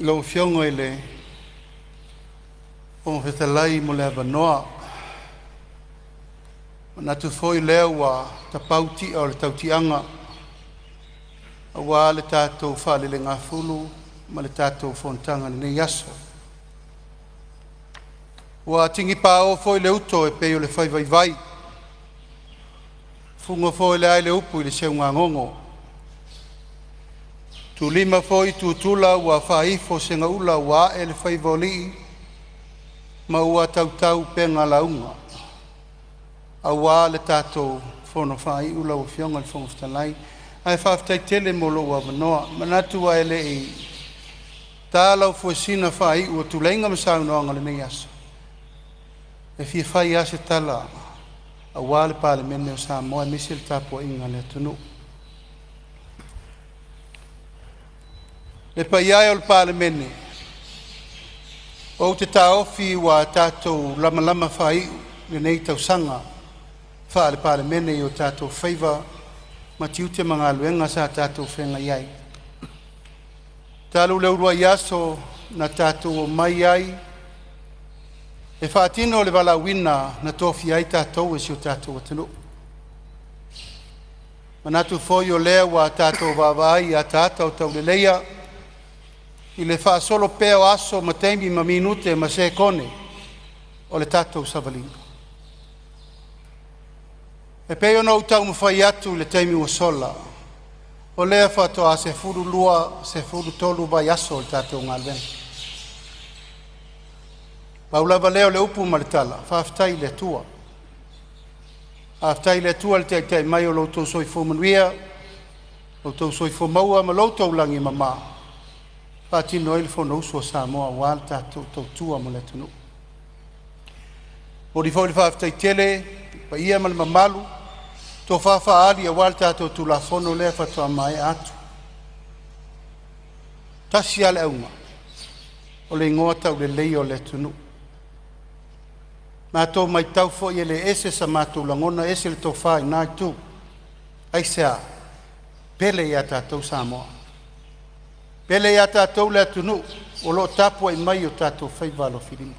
lo fiongo ele o fetalai mo le avanoa na tu foi leo wa tapauti o le tautianga wa le tatou fale le ngafulu ma le tatou fontanga le yaso wa tingi pa o foi le uto e pe o le fai vai vai fungo foi le ai le upu i le seunga ngongo tu lima foi tu tula wa faifo senga ula wa ele fai voli ma ua tau penga launga a wa le tatou fono fai ula o fionga le fongo ftalai ai faftai tele molo wa manoa manatu wa ele i tala o fuesina fai ua tulenga ma saunoaga lenei aso e fia fai ase tala a wa le Palemene o Samoa misi le tapuaʻiga le atunuu le paiai o le Palemene o te taofi ua tatou lamalama faaiu lenei tausaga faa le Palemene i o tatou faiva ma tiute magaluega sa tatou fegai ai taluleulua i aso na tatou o mai ai e faatino o le valauina na tofi ai tatou e si o tatou atunuu manatu foi o lea ua tatou vavaai a tata o tauleleia i le faasolo pea o aso ma taimi ma minute ma sekone o le tatou savalino e pei ona ou taumafai atu i le taimi ua sola o lea faatoa se fulu lua se fulu tolu vai aso o le tatou galuega paulava lea o le upu ma le tala faafetai le atua afetai le atua le taʻitaʻi mai o loutou soifo manuia loutou soifo maua ma loutou lagi mamā faatino ai le fonousu o Samoa ua le tatou tautua mo le atunuu odi foi le faafetaitele paia ma le mamalu tofaafaali ua le tatou tulafono lea faatoamae atu tasi a le auga o le igoa taulelei o le atunuu matou maitau foʻi e le ese sa matou lagona ese le tofā inā i tu aisea pele iā tatou Samoa pele iā tatou le atunuu o loo tapu ai mai o tatou faiva alofilima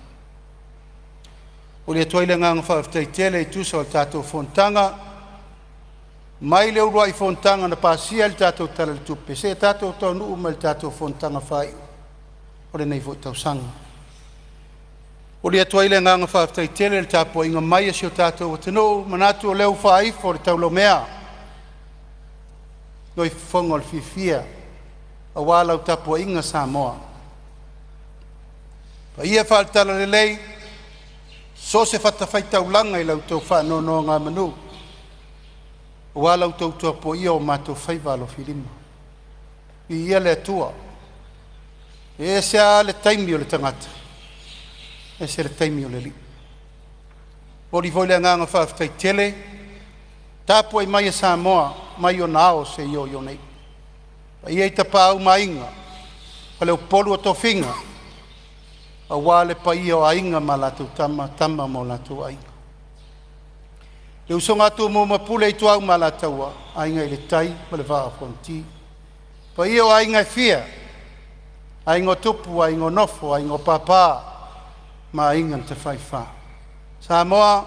o le atuai le agaga faafetaitele i tusa o le tatou fontaga mai le uluaʻi fontaga na pasia le tatou tala le tupe se tatou taunuu ma le tatou fontaga faaiu o lenei foʻi tausaga o le atuai le agaga faafetaitele le tapuaʻiga mai asi o tatou atunuu manatu o leu faaifo o le taulomea loi fofoga o le fiafia auā lau tapuaʻiga Samoa paia faaletala lelei so se fatafaitaulaga i lautou faanoanoaga manu auā lautou tuapuaʻia o matou faiva alofilima ia le atua e sea le taimi o le tagata e se le taimi o le alii odi foi le agaga faafetaitele tapu ai mai e Samoa mai ona ao se ioio nei paia i tapau maiga pa le upolu o tofiga auā le paia o aiga ma latou tama mo latou aiga le usoga atu mo mapule i tuau ma lataua aiga i le tai ma le vaafonti paia o aiga e fia aiga o tupu aiga o nofo aiga o papā ma aiga na tafaifā Samoa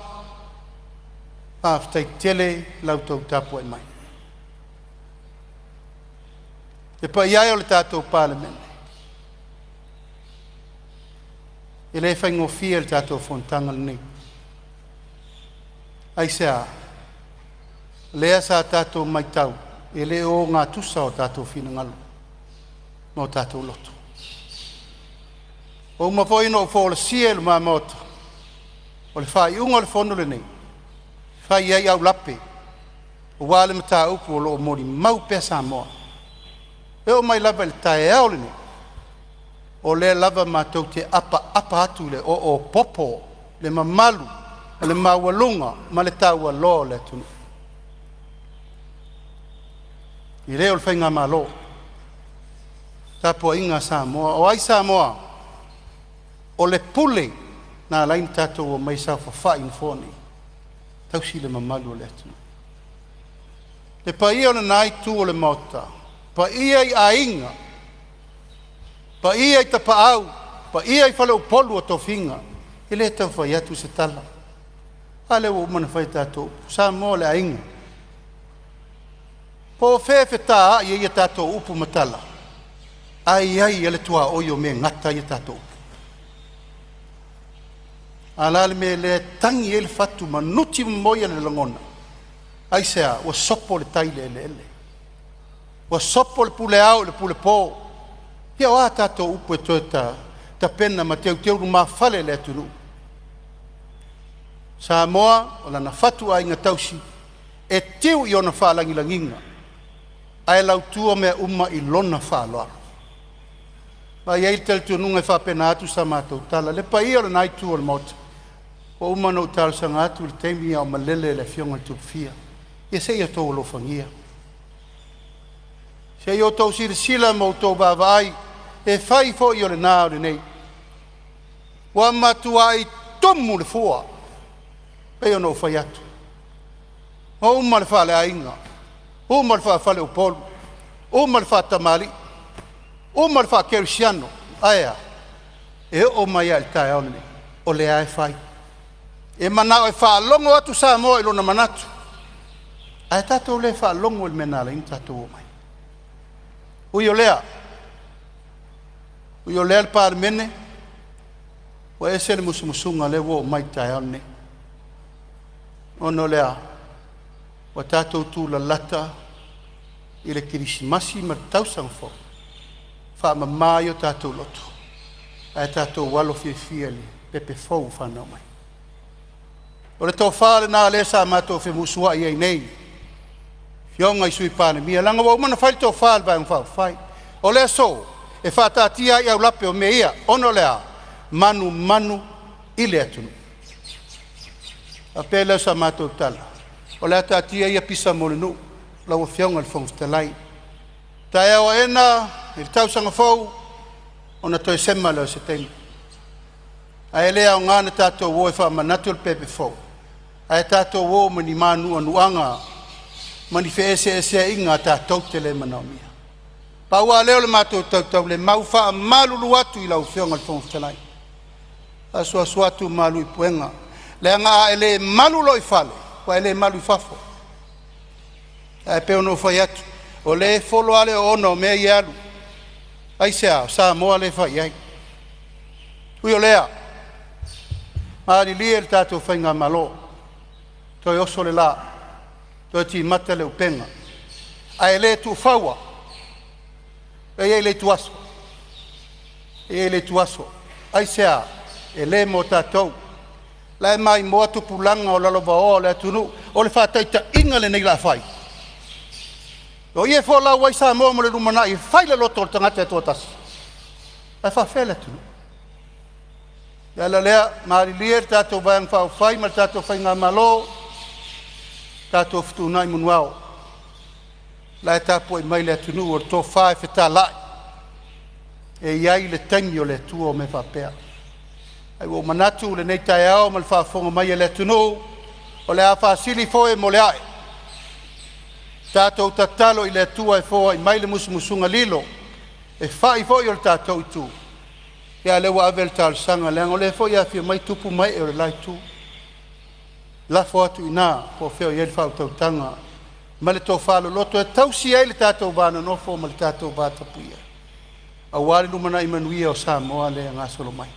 faafetaitele lautou tapu ai mai e paiai o le tatou Palemene e lē faigofia le tatou fontaga lenei aisea lea sa tatou maitau e lē o gatusa o tatou finagalu ma o tatou loto o uma foi no folasia le mamota o le faaiuga o le fono lenei fai ai au lape ua le mataupu o loo molimau pea Samoa e o mai lava i le taeao lenei o lea lava matou te apa atu le o popo le mamalu le maualuga ma le taualoa o le atunuu i lea o le faiga malo tapuaʻiga Samoa o ai Samoa o le pule na laini tatou o mai saufafaʻi na foni tausi le mamalu o le atunuu le paia o lanā itu o le mota paia i aiga Pa ia I tapaau, pa ia I whale upolu o tofinga. I le tau whai atu se tala. Ale o umana whai tātou, sa mo le ainga. Po whewhe tā ia tātou upu matala. Ai ele tua oio me ngata ia tātou upu. Alale me le tangi ele fatu manuti moia le langona. Ai sea, wa sopo le taile ele. Wa sopo le pule au, le pule po. Ia wa tātou upu e toi ta pena ma teu ma fale le atunu. Sa moa, o lana fatu ai ngā tausi, e tiu I ona whaalangi langinga. Ai lau tua mea uma I lona whaaloa. Ma iei tele tuanunga I whapena atu sa mātou tala. Le pa ia o le nai tua le mauta. O uma no tala sa ngātu le teimi au malele le fionga tupfia. Ia se ia tau alofangia. Se ia o tau sila mo tau vavai, e whai fo I o le nā o le nei. Wa matua I tomu le fua. Peo no whai atu. O uma le whale ainga. Uma le whale upolu. Uma le wha tamali. Uma le wha kerisiano. Aia. E o mai al tae au nei. O le ai whai. E manao e wha longo atu sa moa I lona manatu. Ai tatou le wha longo il menala in tatou o mai. Ui o lea. Ui o lea le Palemene. Wa ese le musumusunga le wo mai tae au nei. Ono lea. Wa tatou tu la lata. I le kirisimasi ma tausaga fo. Faamamai o tatou loto. Ai tatou walo fia li. Pepe fou whanau mai. O le tau whare nā le sa mātou whemusua I nei. Fionga I sui Palemia. Langa wa umana whaile tau whare vai ngwhau whai. O le so, e whātātia I au lape o me ia. Ono lea, manu I le atunu. A pēleu sa mātou tala. O le tātia ia pisa mo le nu. Lau fionga le whongwhtalai. Tai au ena, I le tausaga fou, ona toi sema leo se teimi. A e lea o ngāna tātou wo e whaamanatu le pepe fou. Ai tātou wo mani mānua nuanga, mani whe ese inga tātou te le manaumia. Paua leo le mātou tautau le mau wha malulu atu I lau whionga le whongwhtalai. Asua atu malu I puenga. Le anga ele malulo I whale, wa ele malu I whafo. Ai peo no whai atu. O le folo ale o ono mea I alu. Ai sea, sa moa le whai ai. Ui o lea. Maari lia le tātou whainga malo. Toi oso le la. Toi ti mata le upenga. Ai le tu whaua. Ai le tu aso. Ai le tu aso. Ai sea, e le mo tātou. Lai mai mo atu pulanga o laloba o le atunu. O le whātaita inga le nei la whai. O ie fo la wai sa mo le rumana I whai le loto le tangata e tōtasi. Ai whawhele atunu. Ia la lea, maari lia tātou vayang whau whai, ma tātou whainga malo, tātou whtunai munuao. Lai tāpo I mai le atunu o tō whae whetā lai. E iai le taimi o le tua o me whapea. Ai o manatu le nei tai ao, ma le whaafonga mai le atunu, o le a whaasili foe mo le ae. Tātou tatalo I le atua e foa I mai le musumusunga lilo, e whai foe o le tātou I tu. Ia le wa avel tal sanga le ngole fo ia fi mai tupu mai e lai tu. La fo atu ina po feo ia fa tau tanga. Ma le to fa lo loto e tausi ai le tatou vana no fo ma le tatou vata puia. A wale lumana I manuia o Samoa le nga solo mai.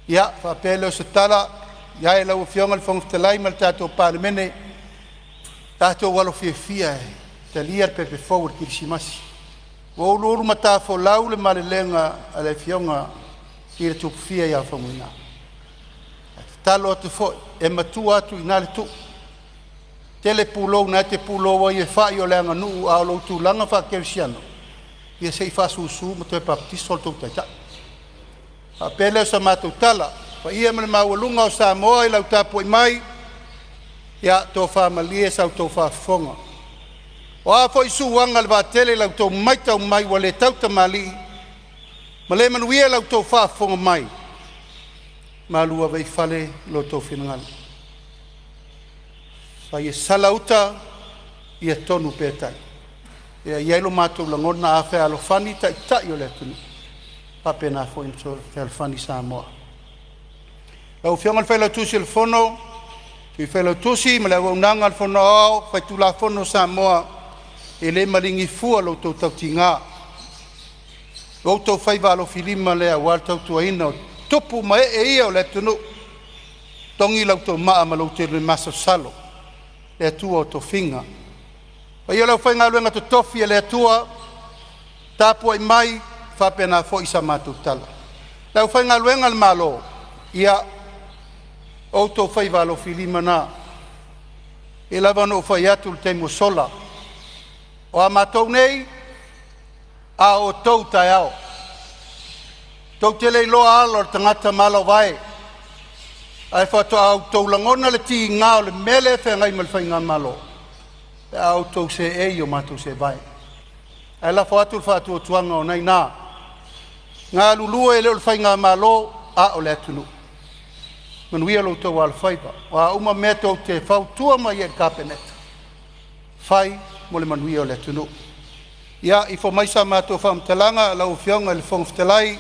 Ia fa pele o se tala ia e lau fionga le whongwhtalai ma le tatou Palemene. Tatou walo fia e te lia pepe fo ki simasi. O lulu mata fo lau le malelenga ale fionga I le tupufia ia whamuina. Talo atu fo e matua atu ina le tu. Tele pulou na te pulou ai e whai o leanga nuu a lo tu langa wha kerisiano. Ia sei whasusu ma toi baptiso o tau taita. A pele o sa mātou tala. Pa ia mele maualunga o Samoa I lau tapu I mai. Ia tō whamalie sau tō whafonga. O a fo isu wanga le vatele lau tō maitau mai wa le tauta mali. Ma le manuia lau tō whaafonga mai. Ma lua vei fale lo tō whinangala. Sa ia salauta ia tonu pētai. Ia ielo mātou langona a whea alofani tai tai o le atunu. Whapena fo in so te alfani Samoa. Lau whionga le whailau tusi le whono, i whailau tusi, ma lau unanga le whono au, whai tula whono Samoa, e le maringi fua lau tau tau tinga. Lau tau whaivalo filima lea wal tau tuaina, tupu ma e ia o le tunu. Tongi lau tau maa ma lau te le masa salo, le atua o tau whinga. Ia lau whainga luenga to tofi e le atua, tāpua i mai, whapena fo isa mātou tala. Lau whainga luenga le malo, ia o tau whaivalo filima na, e lawa no whai atu le teimo sola. O a mātou nei, a o tau tai ao. Tau te lei loa alo le tangata malo vai. Ai whato au tau langona le ti ngā o le mele whengai mal whainga malo. E au tau se e o mātou se vai. Ai la whatu whatu o tuanga o nei nā. Ngā lulua e leo le whainga malo a o le atunu. Manuia lo tau al whaiva. Wa uma mea tau te whautua mai e kapeneta. Whai mo le manuia o le atunu. Ia i fo maisa mātou whamtalanga lau whionga le whongftalai.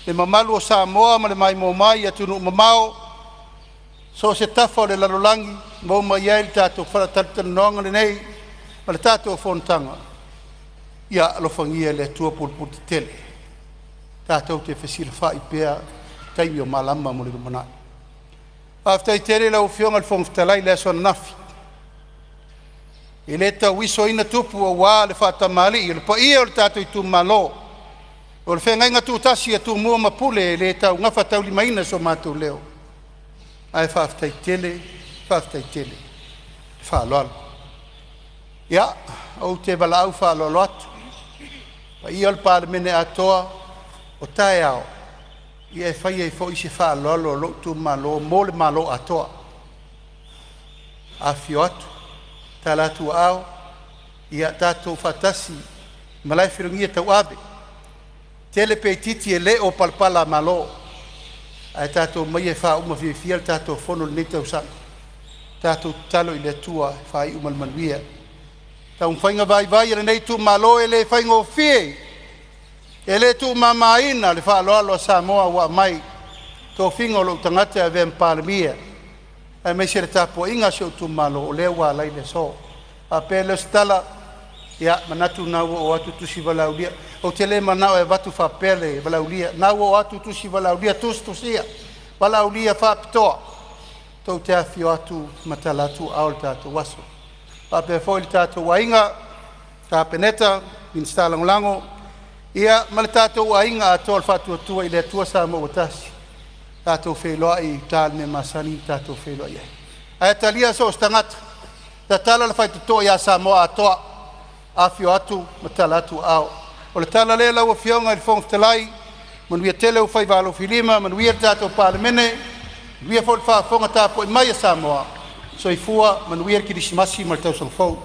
Le mamalu o Samoa ma le mai mo mai atunu mamao. So se tafa o le lalolangi. Mo mai ia le tātou wharataritanonga lenei. Ma le tātou whontanga. Ia alo whangia le atua pulputi tele. Tātou te whesila whai pēr taimi o malama mo le rumanai. Aftai tere lau whionga le whongftalai le asona nafi. I le tau iso ina tupu o wā le whatamali i le pa ia o le tātou i tu malo. O le whengai ngā tūtasi a tu mua mapule le tau ngafa tau lima ina so mātou leo. Ai whaftai tele, whaaloalo. Ia, au te wala au whaaloalo atu. Pa ia o le Palemene atoa o tae ao. Ia e whai e fo isi whaaloalo lo tu malo, mo le malo atoa. Afio atu. Talatu au, ia tātou whatasi, malai whirungia tau abe. Tele pe titi e le o palpala malo. Ai tātou mai e wha uma whiwhia, tātou whono le nei tausaga. Tātou talo i le tua, faaiu manuia. Tau mwhainga vai le nei tu malo e le whainga o whie. E le tu mamaina le whaaloalo a Samoa wa mai. Tō whinga o lo tangata a vem Palemia. Ai mai se le tapo inga se o tu malo o lea wā lai le so. A pēle stala, ia manatu nau o atu tusi walaulia. O te le manau e watu wha pēle walaulia. Nau o atu tusi walaulia tusia. Walaulia wha pitoa. Tau te awhio atu matalatu ao le tātou waso. A pēle fōi le tātou wainga, tā peneta, min stalangolango. Ia ma le tātou wainga atoa le whatu atua i le atua sa mo watasi. Tātou wheloa i tāle me masani tātou wheloa i. Ai talia so stangata. Ta tala le whai tutoa ia Samoa atoa. Afio atu, matala atu ao. O le tala le lau a whionga i whongftalai. Manuia tele u whaivalo filima, manuia tātou Palemene. Manuia fōi whafonga tāpo i mai a Samoa. So i fua, manuia ki disimasi ma le tausang fau.